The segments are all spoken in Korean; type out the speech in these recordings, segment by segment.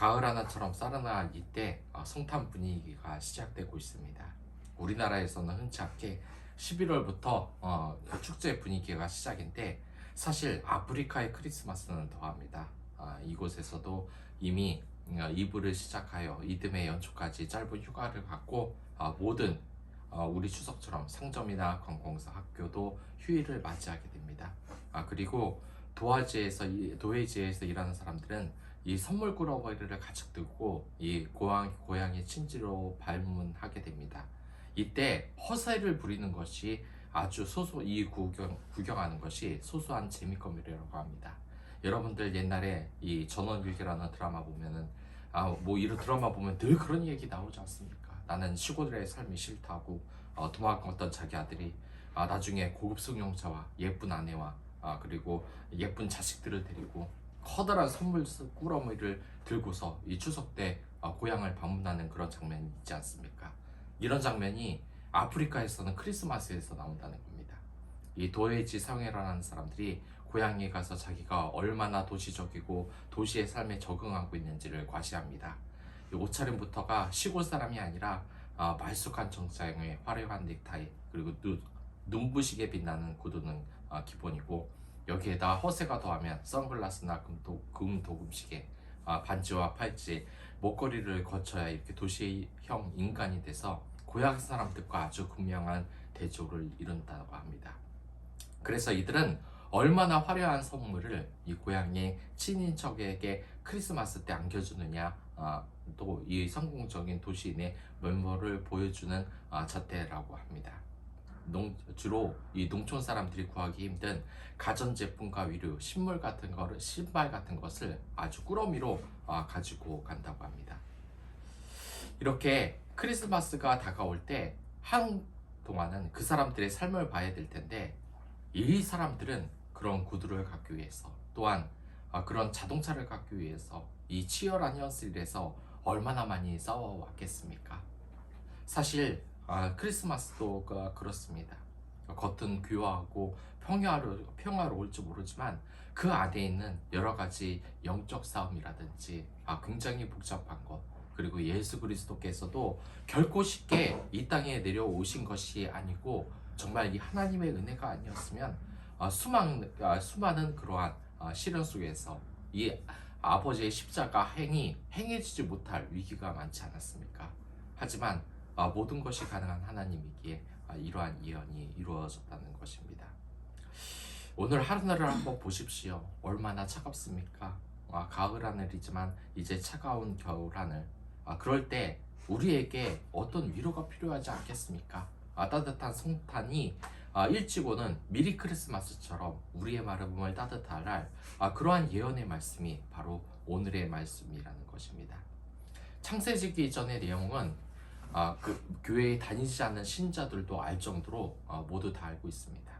가을 하나처럼 싸늘한 이때 성탄 분위기가 시작되고 있습니다. 우리나라에서는 흔치 않게 11월부터 축제 분위기가 시작인데 사실 아프리카의 크리스마스는 더합니다. 이곳에서도 이미 이브를 시작하여 이듬해 연초까지 짧은 휴가를 갖고 모든 우리 추석처럼 상점이나 관공서, 학교도 휴일을 맞이하게 됩니다. 그리고 도회지에서 일하는 사람들은 이 선물 꾸러미를 가득 들고 이 고향의 친지로 방문하게 됩니다. 이때 허세를 부리는 것이 아주 구경하는 것이 소소한 재미거리라고 합니다. 여러분들 옛날에 이 전원일기라는 드라마 보면은 뭐 이런 드라마 보면 늘 그런 얘기 나오지 않습니까? 나는 시골의 삶이 싫다고 도망갔던 자기 아들이 나중에 고급 승용차와 예쁜 아내와 그리고 예쁜 자식들을 데리고 커다란 선물 꾸러미를 들고서 이 추석 때 고향을 방문하는 그런 장면이 있지 않습니까? 이런 장면이 아프리카에서는 크리스마스에서 나온다는 겁니다. 이 도회지 사회라는 사람들이 고향에 가서 자기가 얼마나 도시적이고 도시의 삶에 적응하고 있는지를 과시합니다. 이 옷차림부터가 시골 사람이 아니라 말쑥한 정장에 화려한 넥타이 그리고 눈부시게 빛나는 구두는 기본이고 여기에다 허세가 더하면 선글라스나 금도금시계, 반지와 팔찌, 목걸이를 거쳐야 이렇게 도시형 인간이 돼서 고향 사람들과 아주 분명한 대조를 이룬다고 합니다. 그래서 이들은 얼마나 화려한 선물을 이 고향의 친인척에게 크리스마스 때 안겨주느냐, 또 이 성공적인 도시인의 면모를 보여주는 자태라고 합니다. 주로 이 농촌 사람들이 구하기 힘든 가전제품과 위류, 신발 같은 것을 아주 꾸러미로 가지고 간다고 합니다. 이렇게 크리스마스가 다가올 때 한동안은 그 사람들의 삶을 봐야 될 텐데 이 사람들은 그런 구두를 갖기 위해서 또한 그런 자동차를 갖기 위해서 이 치열한 현실에서 얼마나 많이 싸워왔겠습니까? 사실 크리스마스도 그렇습니다. 겉은 귀화하고 평화로울지 모르지만 그 안에 있는 여러 가지 영적 싸움이라든지 굉장히 복잡한 것 그리고 예수 그리스도께서도 결코 쉽게 이 땅에 내려오신 것이 아니고 정말 이 하나님의 은혜가 아니었으면 수많은 그러한 시련 속에서 이 아버지의 십자가 행해지지 못할 위기가 많지 않았습니까? 하지만 모든 것이 가능한 하나님이기에 이러한 예언이 이루어졌다는 것입니다. 오늘 하늘을 한번 보십시오. 얼마나 차갑습니까? 가을 하늘이지만 이제 차가운 겨울 하늘. 그럴 때 우리에게 어떤 위로가 필요하지 않겠습니까? 따뜻한 성탄이 일찍 오는 미리 크리스마스처럼 우리의 마음을 따뜻할 날 그러한 예언의 말씀이 바로 오늘의 말씀이라는 것입니다. 창세기기 이전의 내용은 그 교회에 다니지 않는 신자들도 알 정도로 모두 다 알고 있습니다.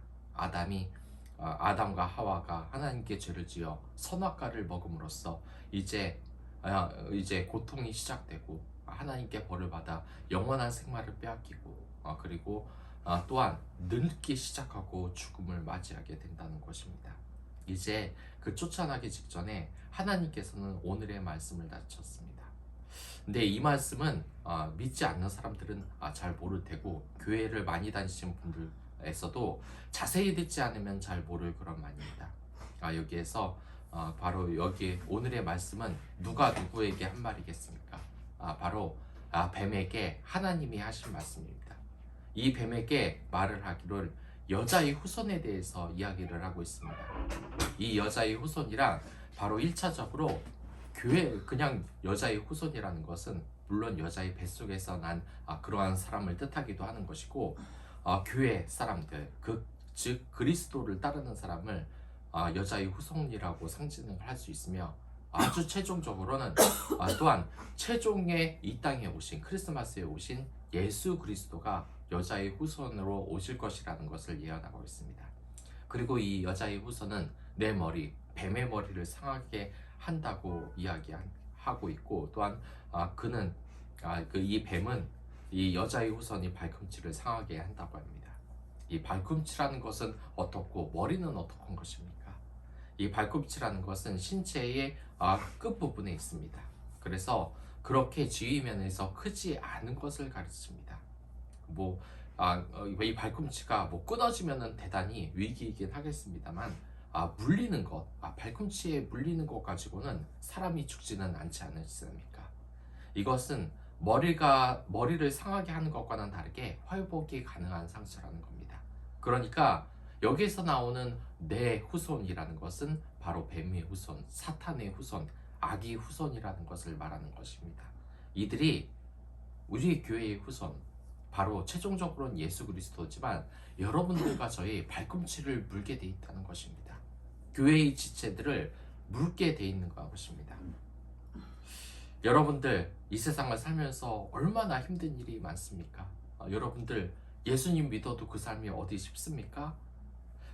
아담과 하와가 하나님께 죄를 지어 선악과를 먹음으로써 이제 고통이 시작되고 하나님께 벌을 받아 영원한 생활을 빼앗기고 그리고 또한 늙기 시작하고 죽음을 맞이하게 된다는 것입니다. 이제 그 쫓아나기 직전에 하나님께서는 오늘의 말씀을 낮췄습니다. 근데 이 말씀은 믿지 않는 사람들은 잘 모를 테고 교회를 많이 다니시는 분들에서도 자세히 듣지 않으면 잘 모를 그런 말입니다. 여기에서 바로 여기 오늘의 말씀은 누가 누구에게 한 말이겠습니까? 바로 뱀에게 하나님이 하신 말씀입니다. 이 뱀에게 말을 하기를 여자의 후손에 대해서 이야기를 하고 있습니다. 이 여자의 후손이란 바로 1차적으로 그냥 여자의 후손이라는 것은 물론 여자의 뱃속에서 난 그러한 사람을 뜻하기도 하는 것이고 교회 사람들 즉 그리스도를 따르는 사람을 여자의 후손이라고 상징을 할 수 있으며 아주 최종적으로는 또한 최종의 이 땅에 오신 크리스마스에 오신 예수 그리스도가 여자의 후손으로 오실 것이라는 것을 예언하고 있습니다. 그리고 이 여자의 후손은 내 머리, 뱀의 머리를 상하게 한다고 이야기하고 있고 또한 이 뱀은 이 여자의 후손이 발꿈치를 상하게 한다고 합니다. 이 발꿈치라는 것은 어떻고 머리는 어떻건 것입니까? 이 발꿈치라는 것은 신체의 끝부분에 있습니다. 그래서 그렇게 지위 면에서 크지 않은 것을 가르칩니다. 이 발꿈치가 끊어지면은 대단히 위기이긴 하겠습니다만, 물리는 것, 발꿈치에 물리는 것 가지고는 사람이 죽지는 않지 않습니까? 이것은 머리를 상하게 하는 것과는 다르게 회복이 가능한 상처라는 겁니다. 그러니까 여기에서 나오는 내 후손이라는 것은 바로 뱀의 후손, 사탄의 후손, 악의 후손이라는 것을 말하는 것입니다. 이들이 우리 교회의 후손, 바로 최종적으로는 예수 그리스도지만 여러분들과 저의 발꿈치를 물게 돼 있다는 것입니다. 교회의 지체들을 물게 돼 있는 것입니다. 여러분들 이 세상을 살면서 얼마나 힘든 일이 많습니까? 여러분들 예수님 믿어도 그 삶이 어디 쉽습니까?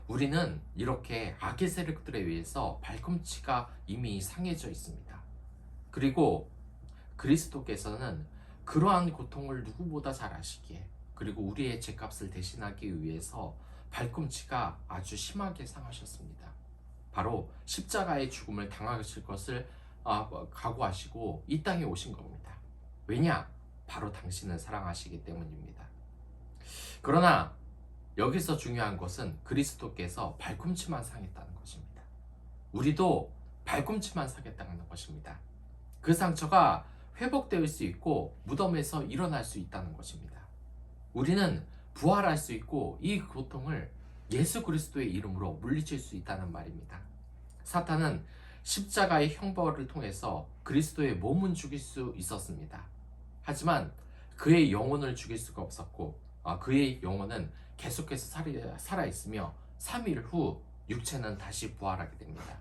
우리는 이렇게 악의 세력들에 의해서 발꿈치가 이미 상해져 있습니다. 그리고 그리스도께서는 그러한 고통을 누구보다 잘 아시기에, 그리고 우리의 죄값을 대신하기 위해서 발꿈치가 아주 심하게 상하셨습니다. 바로 십자가의 죽음을 당하실 것을 각오하시고 이 땅에 오신 겁니다. 왜냐? 바로 당신을 사랑하시기 때문입니다. 그러나 여기서 중요한 것은 그리스도께서 발꿈치만 상했다는 것입니다. 우리도 발꿈치만 상했다는 것입니다. 그 상처가 회복될 수 있고 무덤에서 일어날 수 있다는 것입니다. 우리는 부활할 수 있고 이 고통을 예수 그리스도의 이름으로 물리칠 수 있다는 말입니다. 사탄은 십자가의 형벌을 통해서 그리스도의 몸은 죽일 수 있었습니다. 하지만 그의 영혼을 죽일 수가 없었고, 그의 영혼은 계속해서 살아있으며 3일 후 육체는 다시 부활하게 됩니다.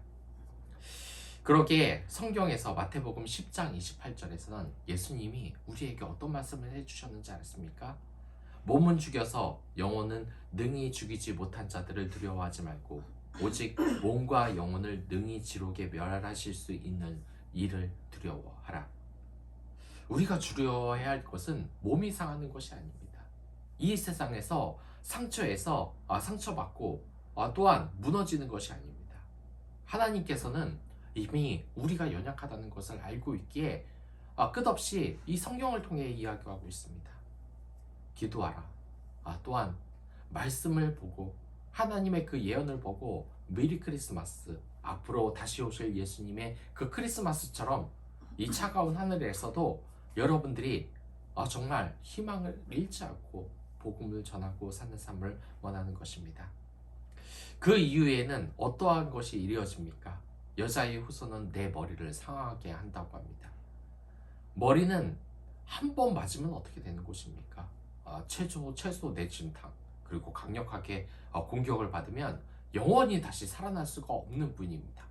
그러기에 성경에서 마태복음 10장 28절에서는 예수님이 우리에게 어떤 말씀을 해주셨는지 아십니까? 몸은 죽여서 영혼은 능히 죽이지 못한 자들을 두려워하지 말고 오직 몸과 영혼을 능히 지록에 멸하실 수 있는 이를 두려워하라. 우리가 두려워해야 할 것은 몸이 상하는 것이 아닙니다. 이 세상에서 상처받고 또한 무너지는 것이 아닙니다. 하나님께서는 이미 우리가 연약하다는 것을 알고 있기에 끝없이 이 성경을 통해 이야기하고 있습니다. 기도하라. 또한 말씀을 보고 하나님의 그 예언을 보고 메리 크리스마스, 앞으로 다시 오실 예수님의 그 크리스마스처럼 이 차가운 하늘에서도 여러분들이 정말 희망을 잃지 않고 복음을 전하고 사는 삶을 원하는 것입니다. 그 이후에는 어떠한 것이 이루어집니까? 여자의 후손은 내 머리를 상하게 한다고 합니다. 머리는 한 번 맞으면 어떻게 되는 것입니까? 최소 내진탕, 그리고 강력하게 공격을 받으면 영원히 다시 살아날 수가 없는 분입니다.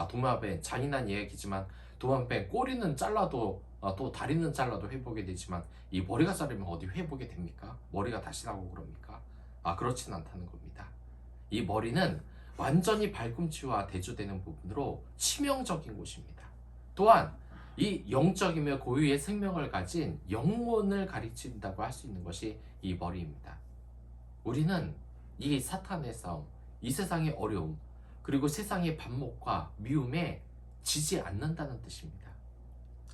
도마뱀, 잔인한 이야기지만 도마뱀 꼬리는 잘라도 또 다리는 잘라도 회복이 되지만 이 머리가 자르면 어디 회복이 됩니까? 머리가 다시 나고 그럽니까? 그렇진 않다는 겁니다. 이 머리는 완전히 발꿈치와 대조되는 부분으로 치명적인 곳입니다. 또한 이 영적이며 고유의 생명을 가진 영혼을 가르친다고 할 수 있는 것이 이 머리입니다. 우리는 이 사탄의 싸움, 이 세상의 어려움, 그리고 세상의 반목과 미움에 지지 않는다는 뜻입니다.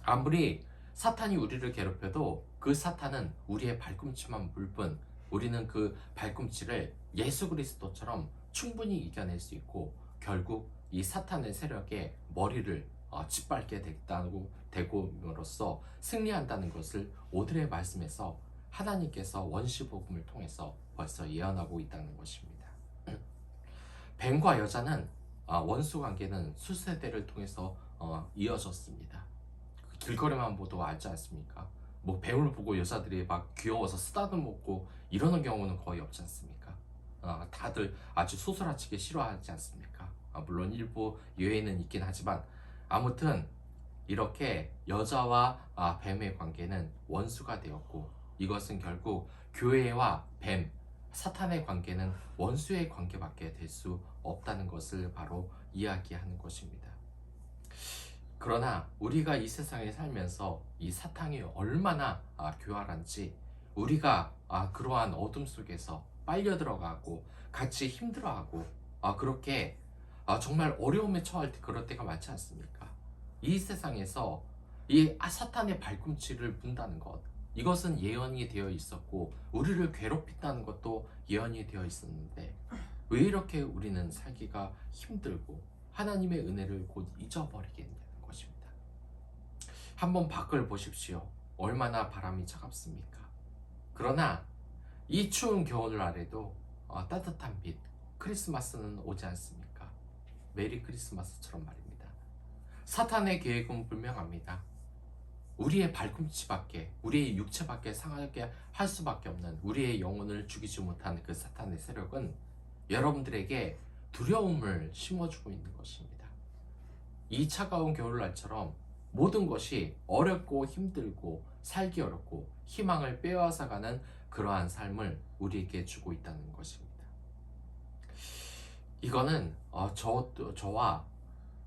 아무리 사탄이 우리를 괴롭혀도 그 사탄은 우리의 발꿈치만 물 뿐, 우리는 그 발꿈치를 예수 그리스도처럼 충분히 이겨낼 수 있고 결국 이 사탄의 세력의 머리를 짓밟게 되고으로써 승리한다는 것을 오늘의 말씀에서 하나님께서 원시복음을 통해서 벌써 예언하고 있다는 것입니다. 뱀과 여자는 원수 관계는 수세대를 통해서 이어졌습니다. 길거리만 보도 알지 않습니까? 뱀을 보고 여자들이 막 귀여워서 쓰다듬고 이러는 경우는 거의 없지 않습니까? 다들 아주 소스라치게 싫어하지 않습니까? 물론 일부 예외는 있긴 하지만 아무튼 이렇게 여자와 뱀의 관계는 원수가 되었고 이것은 결국 교회와 뱀, 사탄의 관계는 원수의 관계밖에 될 수 없다는 것을 바로 이야기하는 것입니다. 그러나 우리가 이 세상에 살면서 이 사탄이 얼마나 교활한지 우리가 그러한 어둠 속에서 빨려 들어가고 같이 힘들어하고 그렇게 정말 어려움에 처할 때 그럴 때가 많지 않습니까? 이 세상에서 이 사탄의 발꿈치를 문다는 것, 이것은 예언이 되어 있었고 우리를 괴롭힌다는 것도 예언이 되어 있었는데 왜 이렇게 우리는 살기가 힘들고 하나님의 은혜를 곧 잊어버리게 되는 것입니다. 한번 밖을 보십시오. 얼마나 바람이 차갑습니까? 그러나 이 추운 겨울날에도 따뜻한 빛, 크리스마스는 오지 않습니까? 메리 크리스마스처럼 말입니다. 사탄의 계획은 분명합니다. 우리의 발꿈치밖에, 우리의 육체밖에 상하게 할 수밖에 없는 우리의 영혼을 죽이지 못하는 그 사탄의 세력은 여러분들에게 두려움을 심어주고 있는 것입니다. 이 차가운 겨울날처럼 모든 것이 어렵고 힘들고 살기 어렵고 희망을 빼앗아가는 그러한 삶을 우리에게 주고 있다는 것입니다. 이거는 저와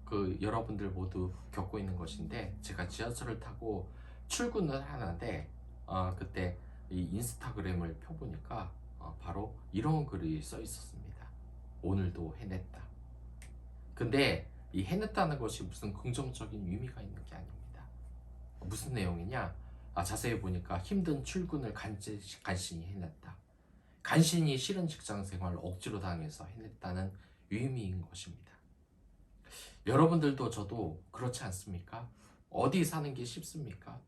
그 여러분들 모두 겪고 있는 것인데, 제가 지하철을 타고 출근을 하는데 그때 이 인스타그램을 펴보니까 바로 이런 글이 써 있었습니다. 오늘도 해냈다. 근데 이 해냈다는 것이 무슨 긍정적인 의미가 있는 게 아닙니다. 무슨 내용이냐? 자세히 보니까 힘든 출근을 간신히 해냈다. 간신히 싫은 직장 생활을 억지로 당해서 해냈다는 의미인 것입니다. 여러분들도 저도 그렇지 않습니까? 어디 사는 게 쉽습니까?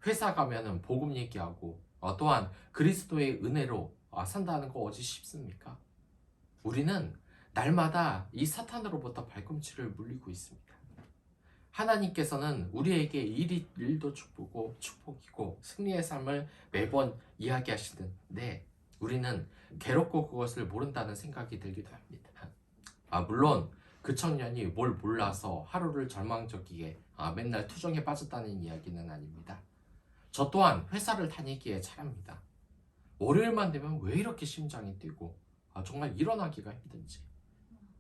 회사 가면은 복음 얘기하고 또한 그리스도의 은혜로 산다는 거 어디 쉽습니까? 우리는 날마다 이 사탄으로부터 발꿈치를 물리고 있습니다. 하나님께서는 우리에게 일도 축복이고 승리의 삶을 매번 이야기하시는데 우리는 괴롭고 그것을 모른다는 생각이 들기도 합니다. 물론 그 청년이 뭘 몰라서 하루를 절망적이게 맨날 투정에 빠졌다는 이야기는 아닙니다. 저 또한 회사를 다니기에 잘합니다. 월요일만 되면 왜 이렇게 심장이 뛰고 정말 일어나기가 힘든지,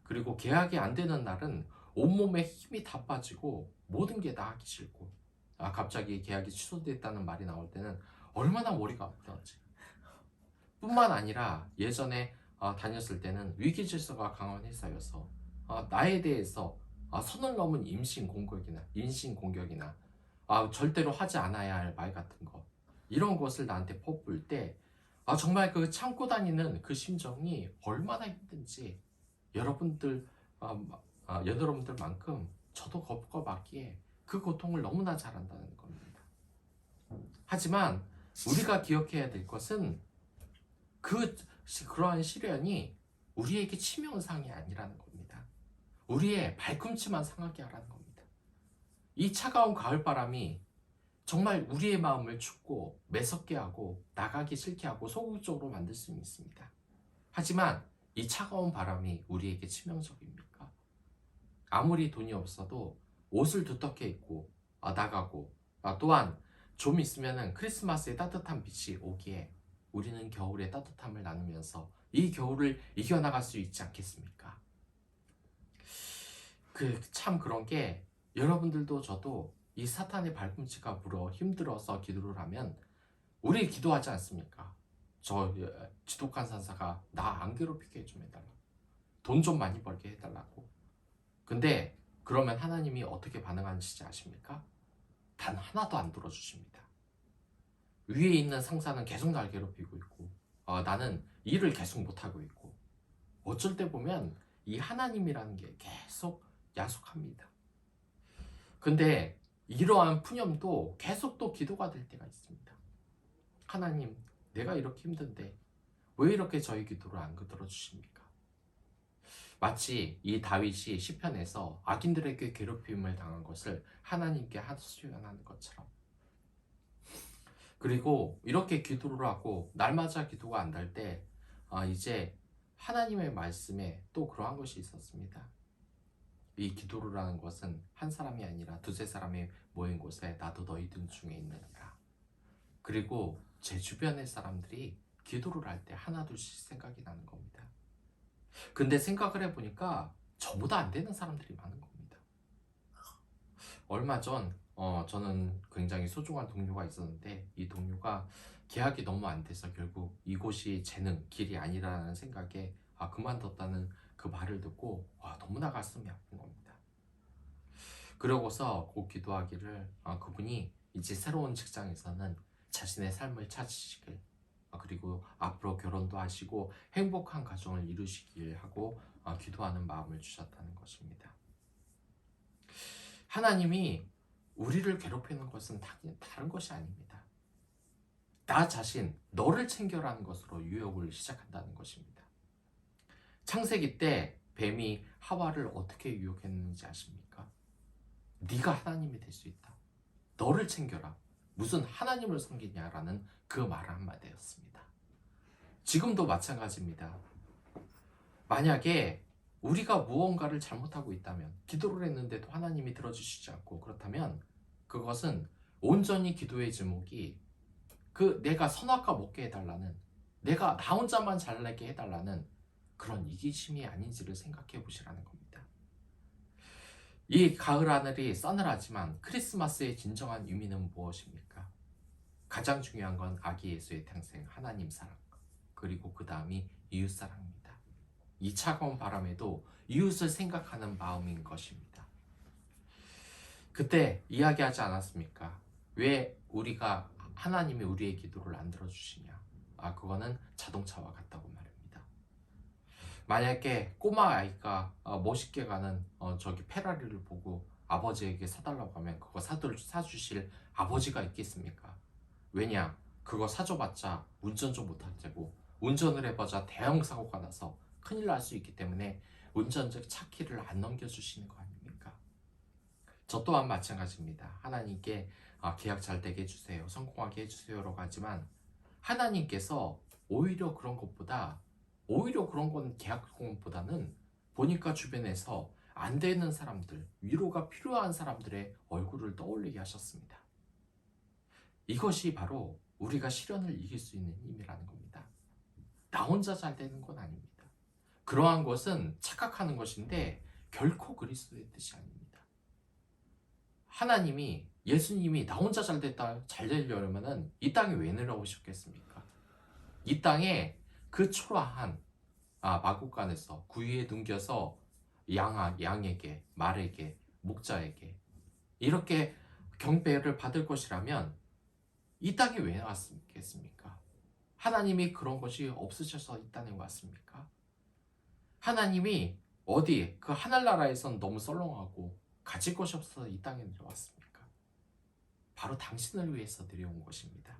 그리고 계약이 안 되는 날은 온몸에 힘이 다 빠지고 모든 게 다 하기 싫고 갑자기 계약이 취소됐다는 말이 나올 때는 얼마나 머리가 아프던지. 뿐만 아니라 예전에 다녔을 때는 위기질서가 강한 회사여서 나에 대해서 선을 넘은 인신공격이나 절대로 하지 않아야 할 말 같은 거, 이런 것을 나한테 퍼부을 때 정말 그 참고 다니는 그 심정이 얼마나 힘든지 여러분들만큼 저도 겁먹기에 그 고통을 너무나 잘 안다는 겁니다. 하지만 우리가 기억해야 될 것은 그러한 시련이 우리에게 치명상이 아니라는 겁니다. 우리의 발꿈치만 상하게 하라는 겁니다. 이 차가운 가을바람이 정말 우리의 마음을 춥고 매섭게 하고 나가기 싫게 하고 소극적으로 만들 수 있습니다. 하지만 이 차가운 바람이 우리에게 치명적입니까? 아무리 돈이 없어도 옷을 두텁게 입고 나가고 또한 좀 있으면 크리스마스의 따뜻한 빛이 오기에 우리는 겨울의 따뜻함을 나누면서 이 겨울을 이겨나갈 수 있지 않겠습니까? 참 그런 게, 여러분들도 저도 이 사탄의 발꿈치가 불어 힘들어서 기도를 하면 우리 기도하지 않습니까? 저 지독한 산사가 나 안 괴롭히게 좀 해달라, 돈 좀 많이 벌게 해달라고. 근데 그러면 하나님이 어떻게 반응하는지 아십니까? 단 하나도 안 들어주십니다. 위에 있는 상사는 계속 날 괴롭히고 있고 나는 일을 계속 못하고 있고, 어쩔 때 보면 이 하나님이라는 게 계속 야속합니다. 근데 이러한 푸념도 계속 또 기도가 될 때가 있습니다. 하나님, 내가 이렇게 힘든데 왜 이렇게 저희 기도를 안 들어주십니까? 마치 이 다윗이 시편에서 악인들에게 괴롭힘을 당한 것을 하나님께 하소연하는 것처럼, 그리고 이렇게 기도를 하고 날마다 기도가 안 될 때 이제 하나님의 말씀에 또 그러한 것이 있었습니다. 이 기도를 하는 것은 한 사람이 아니라 두세 사람이 모인 곳에 나도 너희들 중에 있느니라. 그리고 제 주변의 사람들이 기도를 할 때 하나둘씩 생각이 나는 겁니다. 근데 생각을 해보니까 저보다 안 되는 사람들이 많은 겁니다. 얼마 전 저는 굉장히 소중한 동료가 있었는데 이 동료가 계약이 너무 안 돼서 결국 이곳이 재능 길이 아니라는 생각에 그만뒀다는 그 말을 듣고 너무나 가슴이 아픈 겁니다. 그러고서 곧 기도하기를 그분이 이제 새로운 직장에서는 자신의 삶을 찾으시길, 그리고 앞으로 결혼도 하시고 행복한 가정을 이루시길 하고 기도하는 마음을 주셨다는 것입니다. 하나님이 우리를 괴롭히는 것은 다른 것이 아닙니다. 나 자신, 너를 챙겨라는 것으로 유혹을 시작한다는 것입니다. 창세기 때 뱀이 하와를 어떻게 유혹했는지 아십니까? 네가 하나님이 될 수 있다. 너를 챙겨라. 무슨 하나님을 섬기냐라는 그 말 한마디였습니다. 지금도 마찬가지입니다. 만약에 우리가 무언가를 잘못하고 있다면, 기도를 했는데도 하나님이 들어주시지 않고, 그렇다면 그것은 온전히 기도의 제목이 내가 선악과 먹게 해달라는, 내가 나 혼자만 잘나게 해달라는 그런 이기심이 아닌지를 생각해 보시라는 겁니다. 이 가을 하늘이 싸늘하지만 크리스마스의 진정한 의미는 무엇입니까? 가장 중요한 건 아기 예수의 탄생, 하나님 사랑, 그리고 그 다음이 이웃 사랑입니다. 이 차가운 바람에도 이웃을 생각하는 마음인 것입니다. 그때 이야기하지 않았습니까? 왜 하나님이 우리의 기도를 안 들어주시냐? 그거는 자동차와 같다고 말입니다. 만약에 꼬마 아이가 멋있게 가는 저기 페라리를 보고 아버지에게 사달라고 하면 그거 사주실 아버지가 있겠습니까? 왜냐? 그거 사줘봤자 운전 좀 못할 테고, 운전을 해봐자 대형 사고가 나서 큰일 날 수 있기 때문에 운전적 차 키를 안 넘겨주시는 거 아닙니까? 저 또한 마찬가지입니다. 하나님께 계약 잘 되게 해주세요, 성공하게 해주세요라고 하지만 하나님께서 오히려 그런 건 계약 공보다는 보니까 주변에서 안 되는 사람들, 위로가 필요한 사람들의 얼굴을 떠올리게 하셨습니다. 이것이 바로 우리가 시련을 이길 수 있는 힘이라는 겁니다. 나 혼자 잘 되는 건 아닙니다. 그러한 것은 착각하는 것인데 결코 그리스도의 뜻이 아닙니다. 예수님이 나 혼자 잘 되려면은 이 땅에 왜 내려오셨겠습니까? 이 땅에 그 초라한 마국간에서 구유에 num겨서 양에게, 말에게, 목자에게 이렇게 경배를 받을 것이라면 이 땅에 왜 왔겠습니까? 하나님이 그런 것이 없으셔서 이 땅에 왔습니까? 하나님이 어디 그 하늘나라에선 너무 썰렁하고 가질 것이 없어서 이 땅에 내려왔습니까? 바로 당신을 위해서 내려온 것입니다.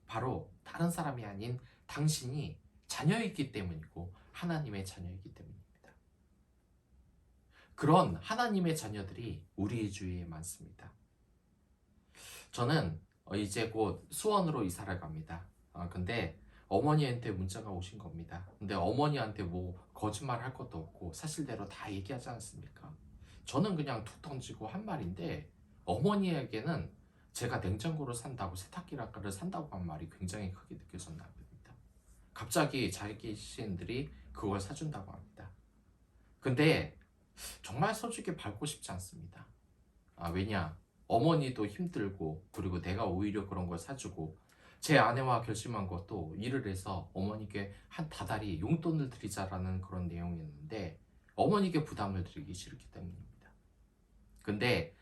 바로 다른 사람이 아닌 당신이 자녀이기 때문이고 하나님의 자녀이기 때문입니다. 그런 하나님의 자녀들이 우리의 주위에 많습니다. 저는 이제 곧 수원으로 이사를 갑니다. 근데 어머니한테 문자가 오신 겁니다. 근데 어머니한테 뭐 거짓말 할 것도 없고 사실대로 다 얘기하지 않습니까? 저는 그냥 툭 던지고 한 말인데 어머니에게는 제가 냉장고를 산다고, 세탁기를 산다고 한 말이 굉장히 크게 느껴졌나 봅니다. 갑자기 자기 신들이 그걸 사준다고 합니다. 근데 정말 솔직히 밟고 싶지 않습니다. 왜냐? 어머니도 힘들고, 그리고 내가 오히려 그런 걸 사주고, 제 아내와 결심한 것도 일을 해서 어머니께 한 다달이 용돈을 드리자라는 그런 내용이었는데 어머니께 부담을 드리기 싫기 때문입니다. 근데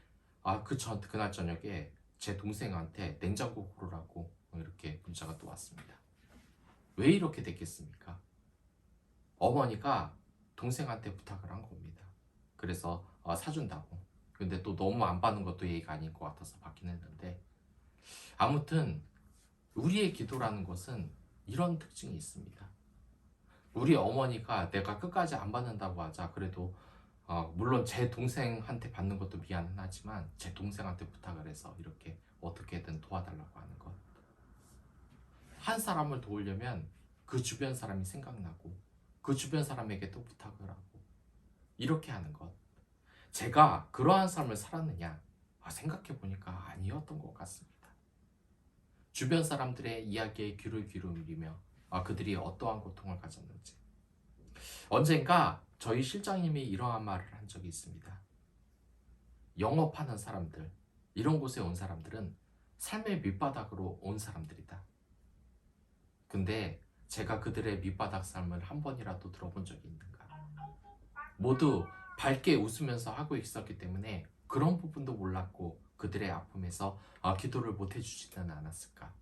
그날 저녁에 제 동생한테 냉장고 고르라고 이렇게 문자가 또 왔습니다. 왜 이렇게 됐겠습니까? 어머니가 동생한테 부탁을 한 겁니다. 그래서 사준다고. 근데 또 너무 안 받는 것도 예의가 아닌 것 같아서 받긴 했는데, 아무튼 우리의 기도라는 것은 이런 특징이 있습니다. 우리 어머니가 내가 끝까지 안 받는다고 하자 그래도 물론 제 동생한테 받는 것도 미안은 하지만 제 동생한테 부탁을 해서 이렇게 어떻게든 도와달라고 하는 것. 한 사람을 도우려면 그 주변 사람이 생각나고 그 주변 사람에게 또 부탁을 하고 이렇게 하는 것. 제가 그러한 삶을 살았느냐? 생각해보니까 아니었던 것 같습니다. 주변 사람들의 이야기에 귀를 기울이며 그들이 어떠한 고통을 가졌는지. 언젠가 저희 실장님이 이러한 말을 한 적이 있습니다. 영업하는 사람들, 이런 곳에 온 사람들은 삶의 밑바닥으로 온 사람들이다. 근데 제가 그들의 밑바닥 삶을 한 번이라도 들어본 적이 있는가? 모두 밝게 웃으면서 하고 있었기 때문에 그런 부분도 몰랐고 그들의 아픔에서 기도를 못 해주지는 않았을까.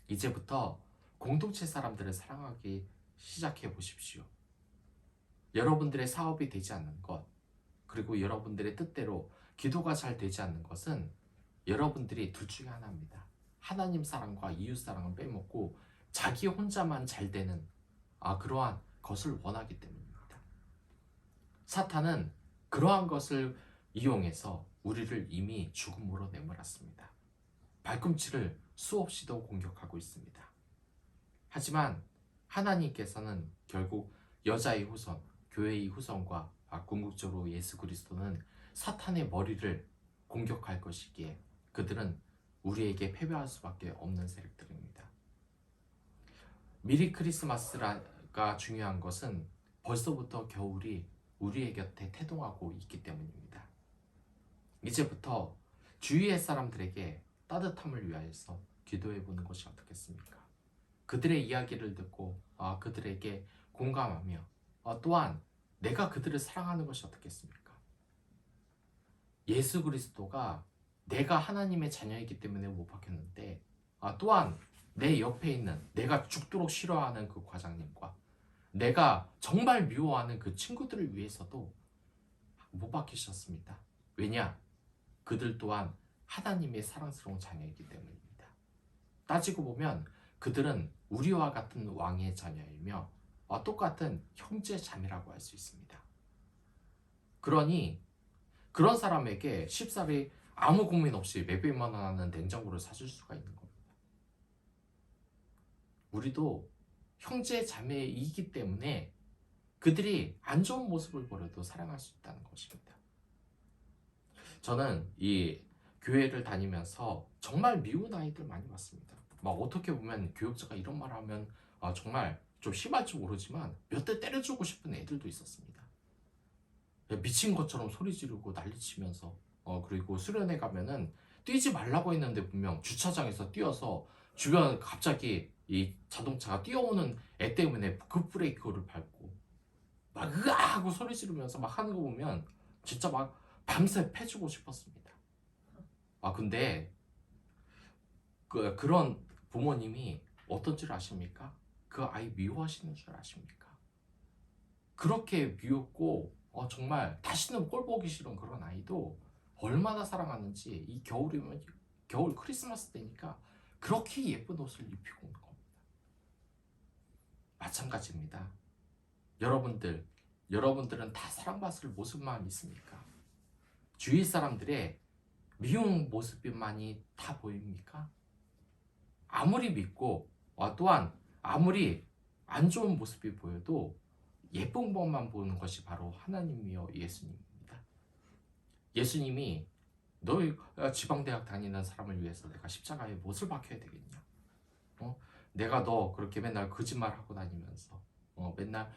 이제부터 공동체 사람들을 사랑하기 시작해 보십시오. 여러분들의 사업이 되지 않는 것, 그리고 여러분들의 뜻대로 기도가 잘 되지 않는 것은 여러분들이 둘 중에 하나입니다. 하나님 사랑과 이웃 사랑을 빼먹고 자기 혼자만 잘 되는 그러한 것을 원하기 때문입니다. 사탄은 그러한 것을 이용해서 우리를 이미 죽음으로 내몰았습니다. 발꿈치를 수없이도 공격하고 있습니다. 하지만 하나님께서는 결국 여자의 후손, 교회의 후손과 궁극적으로 예수 그리스도는 사탄의 머리를 공격할 것이기에 그들은 우리에게 패배할 수밖에 없는 세력들입니다. 미리 크리스마스가 중요한 것은 벌써부터 겨울이 우리의 곁에 태동하고 있기 때문입니다. 이제부터 주위의 사람들에게 따뜻함을 위하여서 기도해 보는 것이 어떻겠습니까? 그들의 이야기를 듣고 그들에게 공감하며 또한 내가 그들을 사랑하는 것이 어떻겠습니까? 예수 그리스도가 내가 하나님의 자녀이기 때문에 못 박혔는데 또한 내 옆에 있는 내가 죽도록 싫어하는 그 과장님과 내가 정말 미워하는 그 친구들을 위해서도 못 박히셨습니다. 왜냐? 그들 또한 하나님의 사랑스러운 자녀이기 때문입니다. 따지고 보면 그들은 우리와 같은 왕의 자녀이며 똑같은 형제 자매라고 할 수 있습니다. 그러니 그런 사람에게 쉽사리 아무 고민 없이 몇백만 원 하는 냉장고를 사줄 수가 있는 겁니다. 우리도 형제 자매이기 때문에 그들이 안 좋은 모습을 보여도 사랑할 수 있다는 것입니다. 저는 이 교회를 다니면서 정말 미운 아이들 많이 봤습니다. 막 어떻게 보면 교육자가 이런 말을 하면 정말 좀 심할지 모르지만 몇 대 때려주고 싶은 애들도 있었습니다. 미친 것처럼 소리 지르고 난리치면서 그리고 수련회 가면은 뛰지 말라고 했는데 분명 주차장에서 뛰어서 주변 갑자기 이 자동차가 뛰어오는 애 때문에 급브레이크를 밟고 막 으아 하고 소리 지르면서 막 하는 거 보면 진짜 막 밤새 패주고 싶었습니다. 근데 그런 부모님이 어떤 줄 아십니까? 그 아이 미워하시는 줄 아십니까? 그렇게 미웠고 정말 다시는 꼴 보기 싫은 그런 아이도 얼마나 사랑하는지 이 겨울이면 겨울 크리스마스 때니까 그렇게 예쁜 옷을 입히고 오는 겁니다. 마찬가지입니다. 여러분들은 다 사랑받을 모습만 있습니까? 주위 사람들의 미운 모습만이 다 보입니까? 아무리 믿고 또한 아무리 안 좋은 모습이 보여도 예쁜 것만 보는 것이 바로 하나님이요 예수님입니다. 예수님이 너 지방대학 다니는 사람을 위해서 내가 십자가에 못을 박혀야 되겠냐? 내가 너 그렇게 맨날 거짓말하고 다니면서 맨날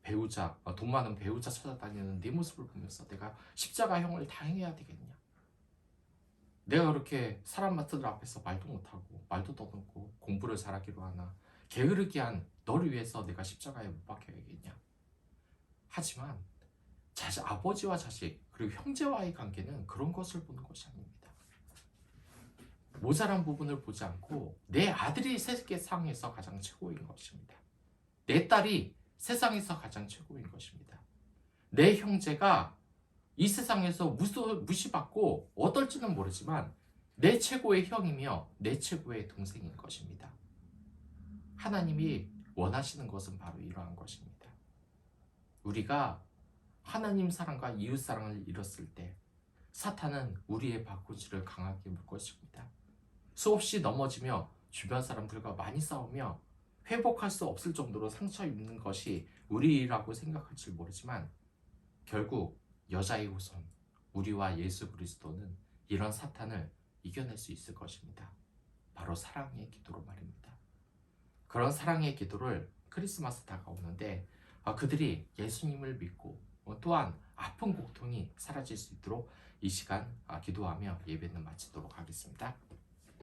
배우자 돈 많은 배우자 찾아다니는 네 모습을 보면서 내가 십자가형을 다 행해야 되겠냐? 내가 그렇게 사람 같은 앞에서 말도 못하고 말도 더듬고 공부를 잘하기로 하나 게으르게 한 너를 위해서 내가 십자가에 못 박혀야겠냐? 하지만 아버지와 자식 그리고 형제와의 관계는 그런 것을 보는 것이 아닙니다. 모자란 부분을 보지 않고 내 아들이 세상에서 가장 최고인 것입니다. 내 딸이 세상에서 가장 최고인 것입니다. 내 형제가 이 세상에서 무시받고 어떨지는 모르지만 내 최고의 형이며 내 최고의 동생인 것입니다. 하나님이 원하시는 것은 바로 이러한 것입니다. 우리가 하나님 사랑과 이웃 사랑을 잃었을 때 사탄은 우리의 발꿈치를 강하게 물 것입니다. 수없이 넘어지며 주변 사람들과 많이 싸우며 회복할 수 없을 정도로 상처 입는 것이 우리라고 생각할지 모르지만 결국 여자의 후손 우리와 예수 그리스도는 이런 사탄을 이겨낼 수 있을 것입니다. 바로 사랑의 기도로 말입니다. 그런 사랑의 기도를 크리스마스 다가오는데 그들이 예수님을 믿고 또한 아픈 고통이 사라질 수 있도록 이 시간 기도하며 예배는 마치도록 하겠습니다.